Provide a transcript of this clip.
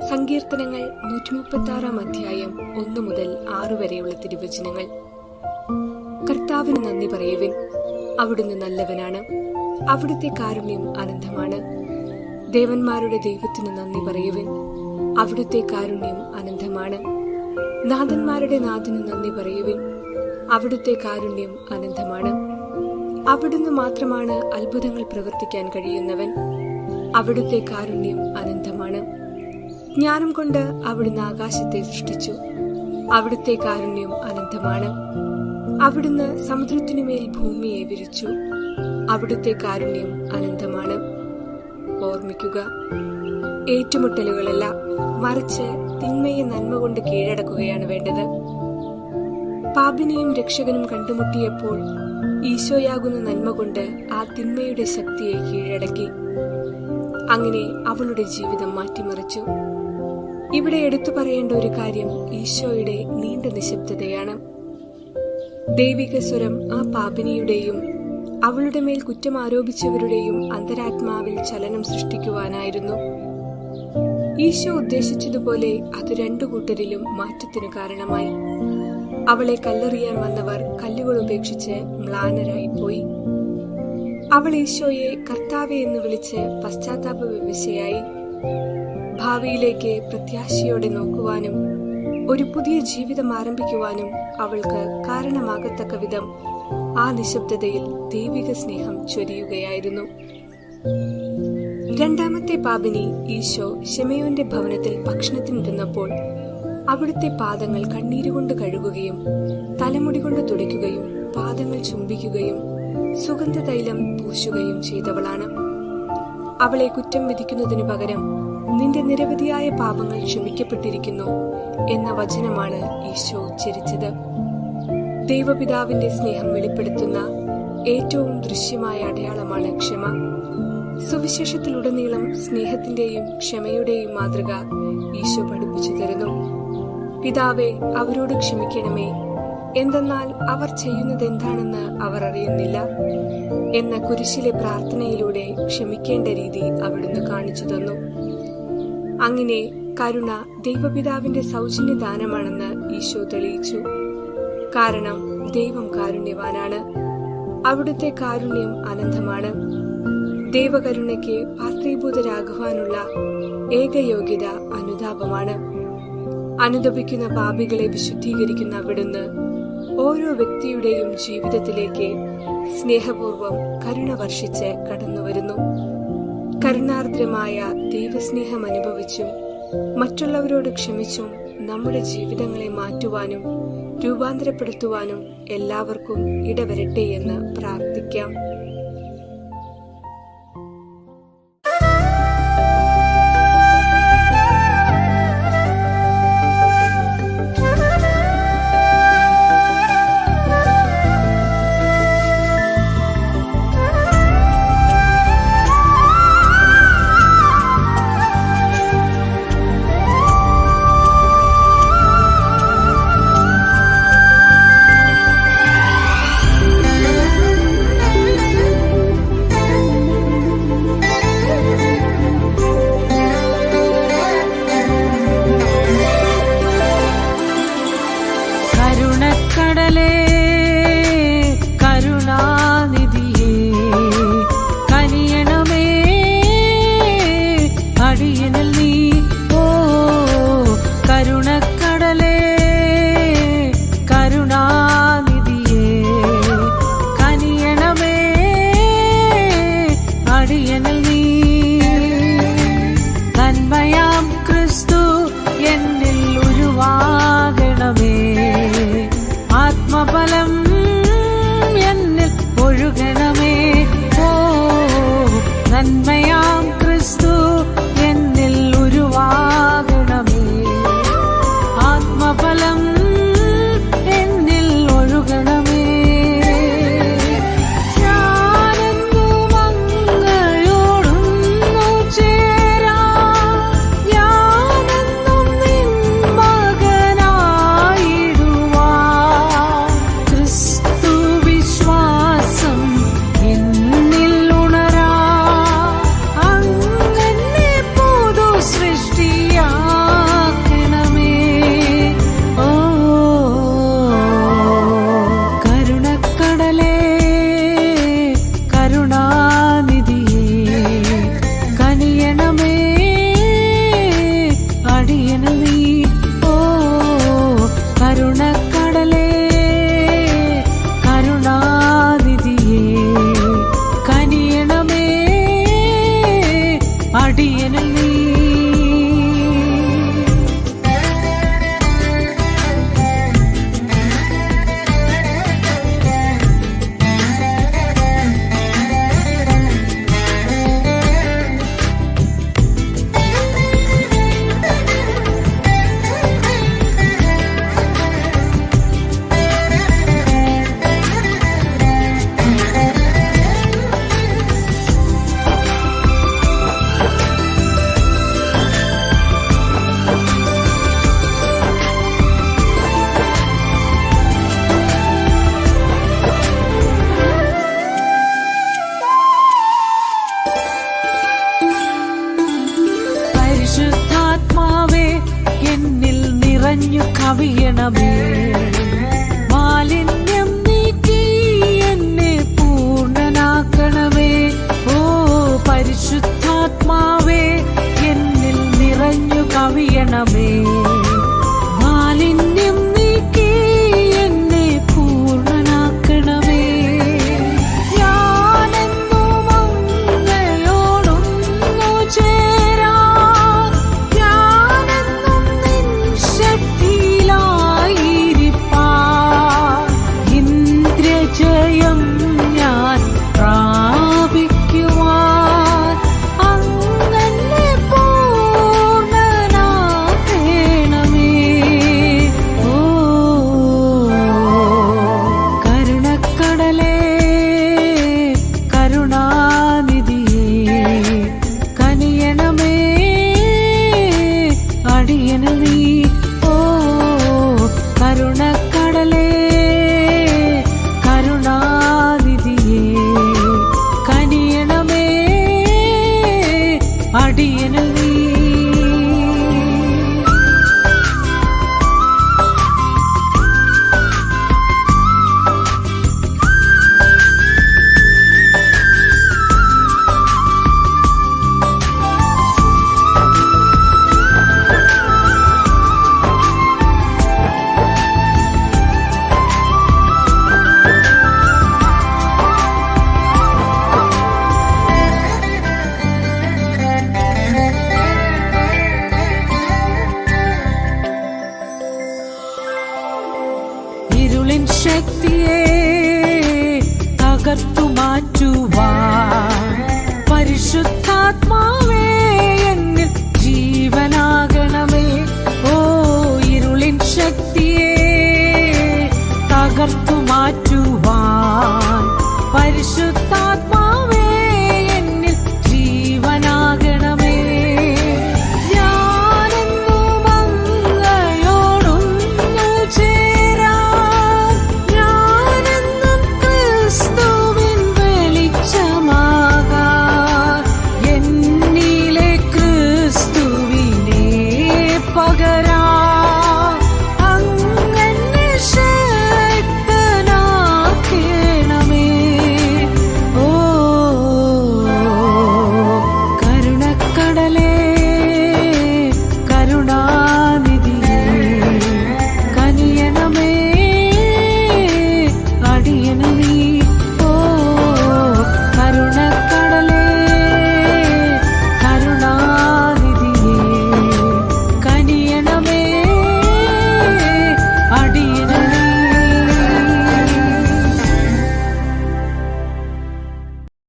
സങ്കീർത്തനങ്ങൾ 136 അധ്യായം 1 മുതൽ 6 വരെയുള്ള തിരുവചനങ്ങൾ. കർത്താവിന് നന്ദി പറയുവിൻ, അവിടുന്ന് നല്ലവനാണ്, അവിടുത്തെ കാരുണ്യം അനന്തമാണ്. ദേവന്മാരുടെ ദൈവത്തിന് നന്ദി പറയുവിൻ, അവിടുത്തെ കാരുണ്യം അനന്തമാണ്. നാഥന്മാരുടെ നാഥന് നന്ദി പറയുവിൻ, അവിടുത്തെ കാരുണ്യം അനന്തമാണ്. അവിടുന്ന് മാത്രമാണ് അത്ഭുതങ്ങൾ പ്രവർത്തിക്കാൻ കഴിയുന്നവൻ, അവിടുത്തെ കാരുണ്യം അനന്തമാണ്. ജ്ഞാനം കൊണ്ട് അവിടുന്ന് ആകാശത്തെ സൃഷ്ടിച്ചു, അവിടുത്തെ കാരുണ്യം അനന്തമാണ്. അവിടുന്ന് സമുദ്രത്തിനുമേൽ ഭൂമിയെ വിരിച്ചു, അവിടുത്തെ കാരുണ്യം അനന്തമാണ്. ഓർമ്മിക്കുക, ഏറ്റുമുട്ടലുകളല്ല, മറിച്ച് തിന്മയെ നന്മ കൊണ്ട് കീഴടക്കുകയാണ് വേണ്ടത്. പാപിനിയും രക്ഷകനും കണ്ടുമുട്ടിയപ്പോൾ ഈശോയാകുന്ന നന്മ കൊണ്ട് ആ തിന്മയുടെ ശക്തിയെ കീഴടക്കി. അങ്ങനെ അവളുടെ ജീവിതം മാറ്റിമറിച്ചു. ഇവിടെ എടുത്തു പറയേണ്ട ഒരു കാര്യം ഈശോയുടെ നീണ്ട നിശബ്ദതയാണ്. ദൈവിക സ്വരം ആ പാപിനിയുടെയും അവളുടെ മേൽ കുറ്റം ആരോപിച്ചവരുടെയും അന്തരാത്മാവിൽ ചലനം സൃഷ്ടിക്കുവാനായിരുന്നു. ഈശോ ഉദ്ദേശിച്ചതുപോലെ അത് രണ്ടു കൂട്ടരിലും മാറ്റത്തിനു കാരണമായി. അവളെ കല്ലെറിയാൻ വന്നവർ കല്ലുകൾ ഉപേക്ഷിച്ച് മ്ലാനരായിപ്പോയി. അവൾ ഈശോയെ കർത്താവേ എന്ന് വിളിച്ച് പശ്ചാത്താപ വിവശയായി. ഭാവിയിലേക്ക് പ്രത്യാശയോടെ നോക്കുവാനും ഒരു പുതിയ ജീവിതം ആരംഭിക്കുവാനും അവൾക്ക് കാരണമാകത്തക്ക വിധം ആ നിശബ്ദതയിൽ ദൈവിക സ്നേഹം ചൊരിയുകയായിരുന്നു. രണ്ടാമത്തെ പാപിനി ഈശോ ശിമയോന്റെ ഭവനത്തിൽ ഭക്ഷണത്തിനിരുന്നപ്പോൾ അവിടുത്തെ പാദങ്ങൾ കണ്ണീരുകൊണ്ട് കഴുകുകയും തലമുടി കൊണ്ട് തുടയ്ക്കുകയും പാദങ്ങൾ ചുംബിക്കുകയും സുഗന്ധതൈലം പൂശുകയും ചെയ്തവളാണ്. അവളെ കുറ്റം വിധിക്കുന്നതിനു പകരം നിന്റെ നിരവധിയായ പാപങ്ങൾ ക്ഷമിക്കപ്പെട്ടിരിക്കുന്നു എന്ന വചനമാണ് ഈശോ ഉച്ചരിച്ചത്. ദൈവപിതാവിന്റെ സ്നേഹം വെളിപ്പെടുത്തുന്ന ഏറ്റവും ദൃശ്യമായ അടയാളമാണ് ക്ഷമ. സുവിശേഷത്തിലുടനീളം സ്നേഹത്തിന്റെയും ക്ഷമയുടെയും മാതൃക ഈശോ പഠിപ്പിച്ചു തരുന്നു. പിതാവേ, അവരോട് ക്ഷമിക്കണമേ, എന്തെന്നാൽ അവർ ചെയ്യുന്നത് എന്താണെന്ന് അവർ അറിയുന്നില്ല എന്ന കുരിശിലെ പ്രാർത്ഥനയിലൂടെ ക്ഷമിക്കേണ്ട രീതി അവിടുന്ന് കാണിച്ചു തന്നു. അങ്ങനെ കരുണ ദൈവപിതാവിന്റെ സൗജന്യ ദാനമാണെന്ന് ഈശോ തെളിയിച്ചു. കാരണം ദൈവം കാരുണ്യവാനാണ്, അവിടുത്തെ കാരുണ്യം അനന്തമാണ്. ദൈവകരുണയ്ക്ക് പാത്രീഭൂതരാകുവാനുള്ള ഏക യോഗ്യത അനുതാപമാണ്. അനുതപിക്കുന്ന പാപികളെ വിശുദ്ധീകരിക്കുന്ന അവിടുന്ന് ഓരോ വ്യക്തിയുടെയും ജീവിതത്തിലേക്ക് സ്നേഹപൂർവം കരുണ വർഷിച്ച് കടന്നുവരുന്നു. കരുണാർദ്രമായ ദൈവസ്നേഹം അനുഭവിച്ചും മറ്റുള്ളവരോട് ക്ഷമിച്ചും നമ്മുടെ ജീവിതങ്ങളെ മാറ്റുവാനും രൂപാന്തരപ്പെടുത്തുവാനും എല്ലാവർക്കും ഇടവരട്ടെ എന്ന് പ്രാർത്ഥിക്കാം. പരിശുദ്ധാത്മാവേ എന്നിൽ നിറഞ്ഞു കവിയണമേ. മാലിന്യം നീക്കി എന്നെ പൂർണ്ണനാക്കണമേ. ഓ പരിശുദ്ധാത്മാവേ എന്നിൽ നിറഞ്ഞു കവിയണമേ. മാലിന്യം നീക്കി എന്നെ പൂർണ്ണനാക്കണമേ. ഞാനെന്നും അങ്ങയോടൊന്നു ചേരാൻ, ഞാനെന്നും നിൻ ശക്തിയിലായിരിപ്പാൻ, ഇന്ദ്രജയം ഞാൻ പ്രാപിക്കുവാൻ അങ്ങനെ പൂർണ്ണനാക്കണമേ. ഓ കരുണക്കടലേ, കരുണാനിധിയേ, കനിയണമേ അടിയനിൽ നീ. ഓ കരുണക്കടലേ, കരുണാനിധിയേ, കനിയണമേ അടിയനിൽ നീ. ഇരുളിൻ ശക്തിയെ